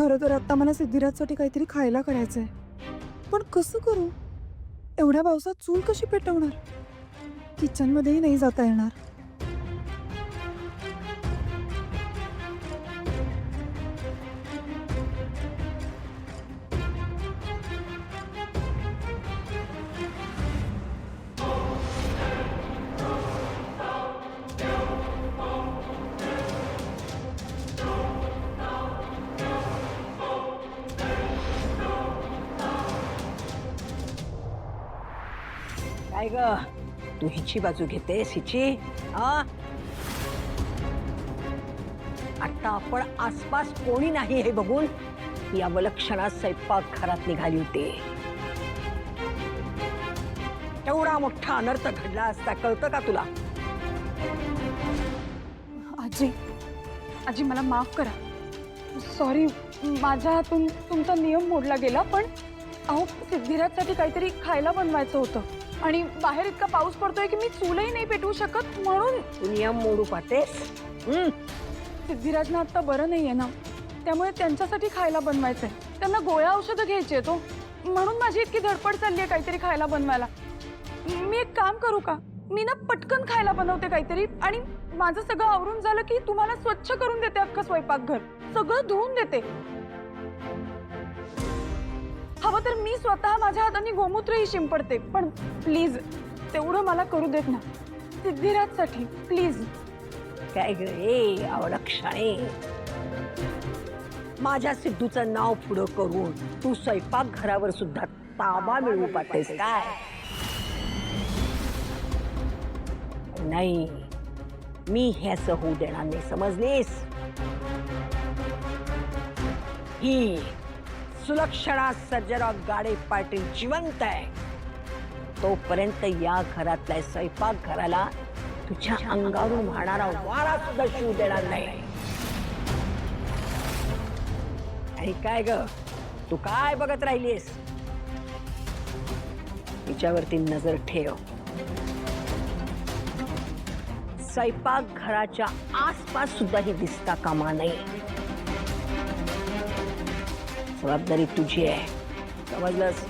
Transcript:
खरं तर आता मला सिद्धिराजसाठी काहीतरी खायला करायचंय, पण कसं करू? एवढ्या पावसात चूल कशी पेटवणार? किचन मध्येही नाही जाता येणार. काय ग, तू हिची बाजू घेतेस हिची? हा, आता आपण आसपास कोणी नाही हे बघून या विलक्षणात स्वयंपाक घरात निघाली होती. एवढा मोठा अनर्थ घडला असता कळतं का तुला? आजी, आजी मला माफ करा. सॉरी, माझ्या हातून तुमचा नियम मोडला गेला. पण अहो, सिद्धिराजसाठी काहीतरी खायला बनवायचं होतं आणि बाहेर इतका पाऊस पडतोय की मी चूलही नाही पेटवू शकत, म्हणून. तू नियम मोडू पाहतेस? सिद्धिराजना आता बरं नाहीये ना, त्यामुळे त्यांच्यासाठी खायला बनवायचंय. त्यांना गोळ्या औषधं घ्यायची आहेत, म्हणून माझी इतकी धडपड चालली आहे काहीतरी खायला बनवायला. मी एक काम करू का, मी ना पटकन खायला बनवते काहीतरी, आणि माझं सगळं आवरून झालं की तुम्हाला स्वच्छ करून देते. अख्खं स्वयंपाकघर सगळं धुवून देते. हवं तर मी स्वतः माझ्या हाताने गोमूत्रही शिंपडते, पण प्लीज तेवढं मला करू देत ना, सिद्धिराजसाठी प्लीज. काय ग रे अवलक्षणे, माझ्या सिद्धूचं नाव पुढं करून तू स्वयंपाक घरावर सुद्धा ताबा मिळवू पाहतेस काय? नाही, मी हे असं होऊ देणार नाही, समजलीस? ही सुलक्षणा सर्जेराव गाडे पाटील जिवंत आहे तोपर्यंत या घरातल्या स्वयंपाक घराला तुझ्या अंगावरून वाहणारा वारा सुद्धा शिवू देणार नाही. आणि काय ग, तू काय बघत राहिलीस? तिच्यावरती नजर ठेव. स्वयंपाक घराच्या आसपास सुद्धा ही दिसता कामा नये. जबाबदारी तुझी आहे, समजलंस?